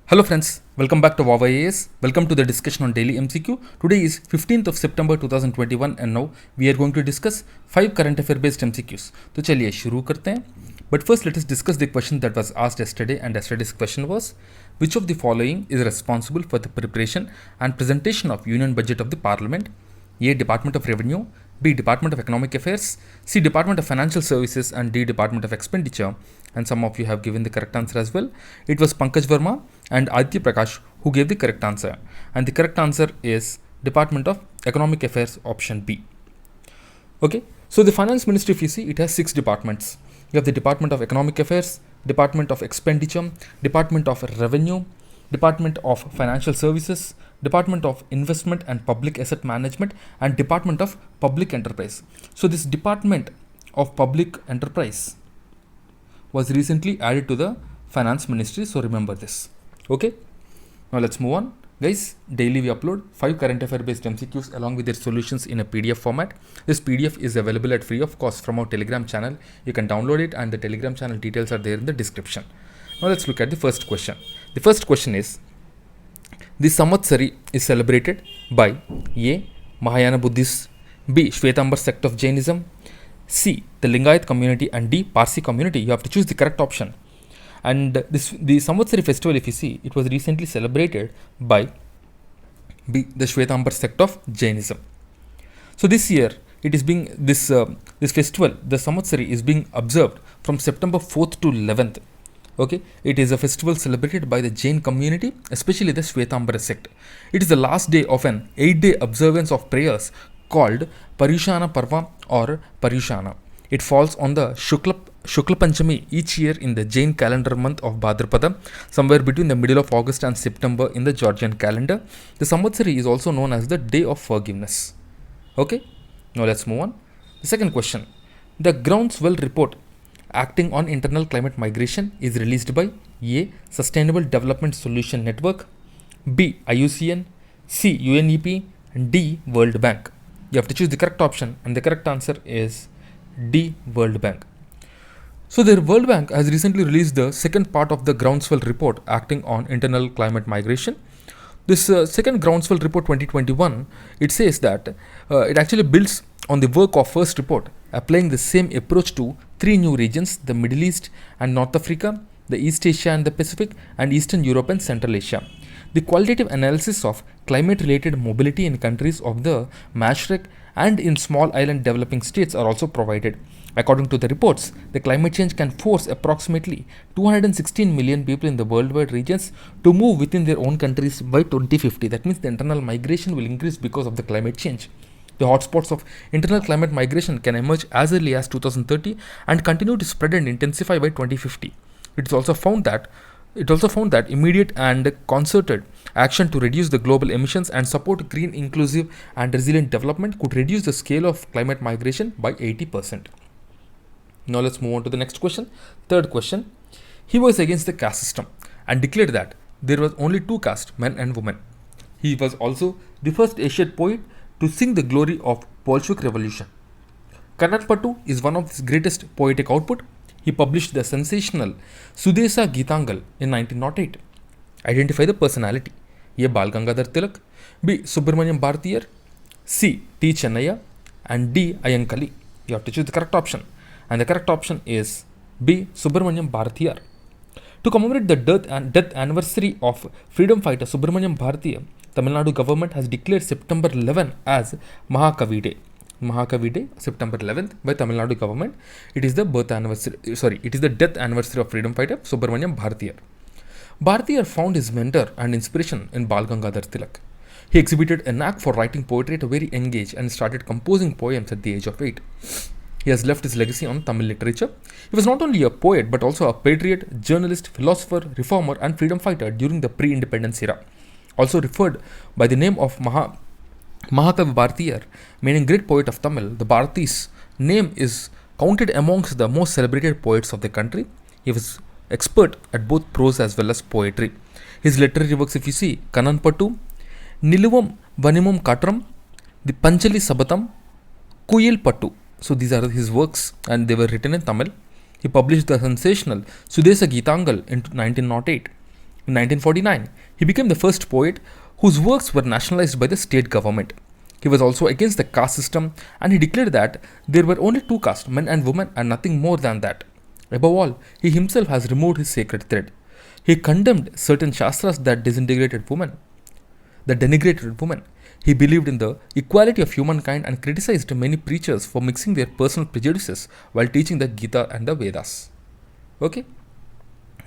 Hello friends, welcome back to VOWIAS. Welcome to the discussion on daily MCQ. Today is 15th of September 2021 and now we are going to discuss 5 current affair based MCQs. तो चलिए शुरू करते हैं. But first let us discuss the question that was asked yesterday, and yesterday's question was, which of the following is responsible for the preparation and presentation of Union Budget of the Parliament? A. Department of Revenue, B. Department of Economic Affairs, C. Department of Financial Services, and D. Department of Expenditure. And some of you have given the correct answer as well. It was Pankaj Verma and Aditya Prakash who gave the correct answer. And the correct answer is Department of Economic Affairs, option B. Okay, so the Finance Ministry, if you see, it has 6 departments. You have the Department of Economic Affairs, Department of Expenditure, Department of Revenue, Department of Financial Services, Department of Investment and Public Asset Management, and Department of Public Enterprise. So this Department of Public Enterprise was recently added to the Finance Ministry, so remember this. Okay, now let's move on. Guys, daily we upload 5 current affair based MCQs along with their solutions in a PDF format. This PDF is available at free of cost from our Telegram channel. You can download it and the Telegram channel details are there in the description. Now let's look at the first question. The first question is, the Samvatsari is celebrated by A. Mahayana Buddhists, B. Shwetambar sect of Jainism, C. the Lingayat community, and D. Parsi community. You have to choose the correct option. And the Samvatsari festival, if you see, it was recently celebrated by B. the Shwetambar sect of Jainism. So this year, it is being this festival, the Samvatsari, is being observed from September 4th to 11th. Okay, it is a festival celebrated by the Jain community, especially the Shwetambar sect. It is the last day of an 8-day observance of prayers called Paryushana Parva or Paryushana. It falls on the Shukla Panchami each year in the Jain calendar month of Bhadrapada, somewhere between the middle of August and September in the Georgian calendar. The Samvatsari is also known as the Day of Forgiveness. Okay, now let's move on. The second question. The Groundswell report acting on internal climate migration is released by A. Sustainable Development Solution Network, B. IUCN, C. UNEP, and D. World Bank. You have to choose the correct option, and the correct answer is D. World Bank. So the World Bank has recently released the second part of the Groundswell report acting on internal climate migration. This second Groundswell report 2021, it says that it actually builds on the work of first report, applying the same approach to 3 new regions: the Middle East and North Africa, the East Asia and the Pacific, and Eastern Europe and Central Asia. The qualitative analysis of climate-related mobility in countries of the Mashrek and in small island developing states are also provided. According to the reports, the climate change can force approximately 216 million people in the worldwide regions to move within their own countries by 2050. That means the internal migration will increase because of the climate change. The hotspots of internal climate migration can emerge as early as 2030 and continue to spread and intensify by 2050. It also found that immediate and concerted action to reduce the global emissions and support green, inclusive, and resilient development could reduce the scale of climate migration by 80%. Now let's move on to the next question. Third question. He was against the caste system and declared that there was only 2 castes, men and women. He was also the first Asian poet to sing the glory of Bolshevik Revolution. Kannan Pattu is one of his greatest poetic output. He published the sensational Sudesa Geetangal in 1908. Identify the personality. A. Bal Gangadhar Tilak, B. Subramaniya Bharathiyar, C. T. Chennaiah, and D. Ayankali. You have to choose the correct option, and the correct option is B. Subramaniya Bharathiyar. To commemorate the death anniversary of freedom fighter Subramaniya Bharathiyar, Tamil Nadu government has declared September 11 as Mahakavi Day. Mahakavi Day, September 11th, by Tamil Nadu government. It is the death anniversary of freedom fighter Subramaniya Bharathiyar. Bharathiyar found his mentor and inspiration in Bal Gangadhar Tilak. He exhibited a knack for writing poetry at a very young age and started composing poems at the age of 8. He has left his legacy on Tamil literature. He was not only a poet but also a patriot, journalist, philosopher, reformer, and freedom fighter during the pre-independence era. Also referred by the name of Mahakavi Bharathiyar, meaning great poet of Tamil, the Bharati's name is counted amongst the most celebrated poets of the country. He was expert at both prose as well as poetry. His literary works, if you see, Kannan Pattu, Niluvam Vanimum Katram, the Panchali Sabatam, Kuyil Pattu. So these are his works and they were written in Tamil. He published the sensational Sudesa Geetangal in 1908. In 1949, he became the first poet whose works were nationalized by the state government. He was also against the caste system and he declared that there were only two castes, men and women, and nothing more than that. Above all, he himself has removed his sacred thread. He condemned certain shastras that denigrated women. He believed in the equality of humankind and criticized many preachers for mixing their personal prejudices while teaching the Gita and the Vedas. Okay,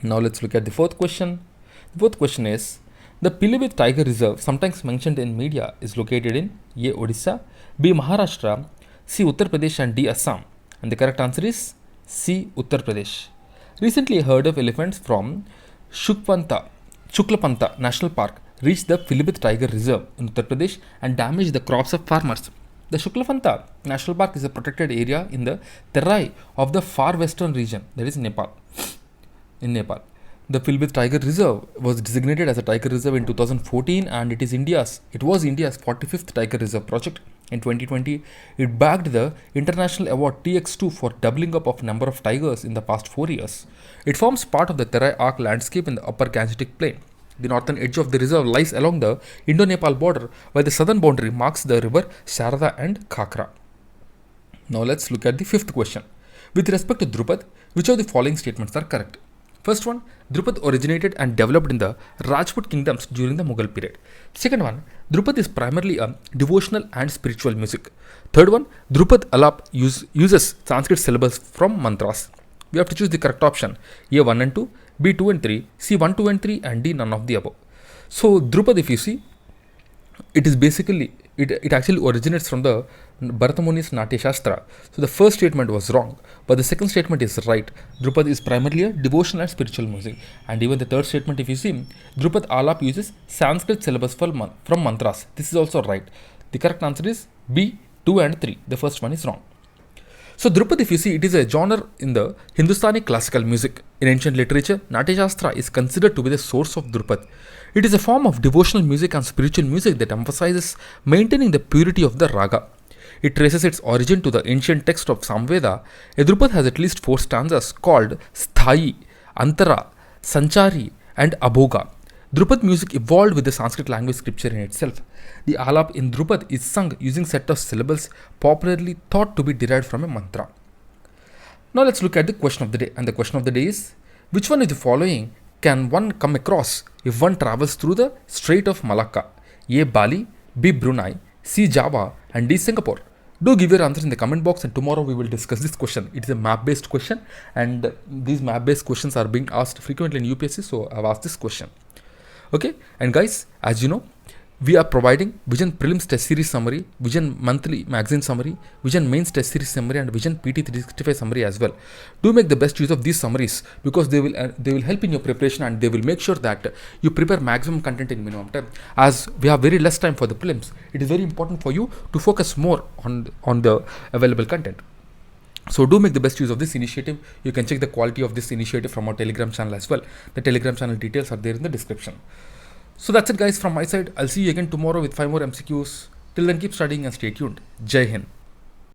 now let's look at the fourth question. The fourth question is, the Pilibhit Tiger Reserve, sometimes mentioned in media, is located in A. Odisha, B. Maharashtra, C. Uttar Pradesh, and D. Assam. And the correct answer is C. Uttar Pradesh. Recently, a herd of elephants from Shuklapanta National Park reached the Pilibhit Tiger Reserve in Uttar Pradesh and damaged the crops of farmers. The Shuklapanta National Park is a protected area in the Terai of the far western region, that is Nepal. In Nepal, the Pilibhit Tiger Reserve was designated as a tiger reserve in 2014 and it was India's 45th Tiger Reserve project. In 2020, it bagged the International Award TX2 for doubling up of number of tigers in the past 4 years. It forms part of the Terai Arc landscape in the upper Gangetic Plain. The northern edge of the reserve lies along the Indo-Nepal border, while the southern boundary marks the river Sharada and Khakra. Now let's look at the fifth question. With respect to Dhrupad, which of the following statements are correct? First one, Dhrupad originated and developed in the Rajput kingdoms during the Mughal period. Second one, Dhrupad is primarily a devotional and spiritual music. Third one, Dhrupad Alap uses Sanskrit syllables from mantras. We have to choose the correct option. A 1 and 2, B 2 and 3, C 1, 2 and 3, and D none of the above. So Dhrupad, if you see, it is basically, it actually originates from the Bharata Muni's Natya Shastra. So the first statement was wrong, but the second statement is right. Dhrupad is primarily a devotional and spiritual music. And even the third statement, if you see, Dhrupad Alap uses Sanskrit syllables from mantras. This is also right. The correct answer is B 2 and 3. The first one is wrong. So Dhrupad, if you see, it is a genre in the Hindustani classical music. In ancient literature, Natya Shastra is considered to be the source of Dhrupad. It is a form of devotional music and spiritual music that emphasizes maintaining the purity of the raga. It traces its origin to the ancient text of Samveda. A Dhrupad has at least 4 stanzas called Sthayi, Antara, Sanchari, and Abhoga. Dhrupad music evolved with the Sanskrit language scripture in itself. The alap in Dhrupad is sung using set of syllables popularly thought to be derived from a mantra. Now let's look at the question of the day. And the question of the day is, which one of the following can one come across if one travels through the Strait of Malacca? A. Bali, B. Brunei, C. Java, and D. Singapore. Do give your answers in the comment box and tomorrow we will discuss this question. It is a map based question and these map based questions are being asked frequently in UPSC, so I've asked this question. Okay, and guys, as you know, we are providing Vision Prelims Test Series Summary, Vision Monthly Magazine Summary, Vision Mains Test Series Summary, and Vision PT 365 Summary as well. Do make the best use of these summaries because they will help in your preparation and they will make sure that you prepare maximum content in minimum time. As we have very less time for the prelims, it is very important for you to focus more on the available content. So do make the best use of this initiative. You can check the quality of this initiative from our Telegram channel as well. The Telegram channel details are there in the description. So that's it guys from my side. I'll see you again tomorrow with 5 more MCQs. Till then keep studying and stay tuned. Jai Hind.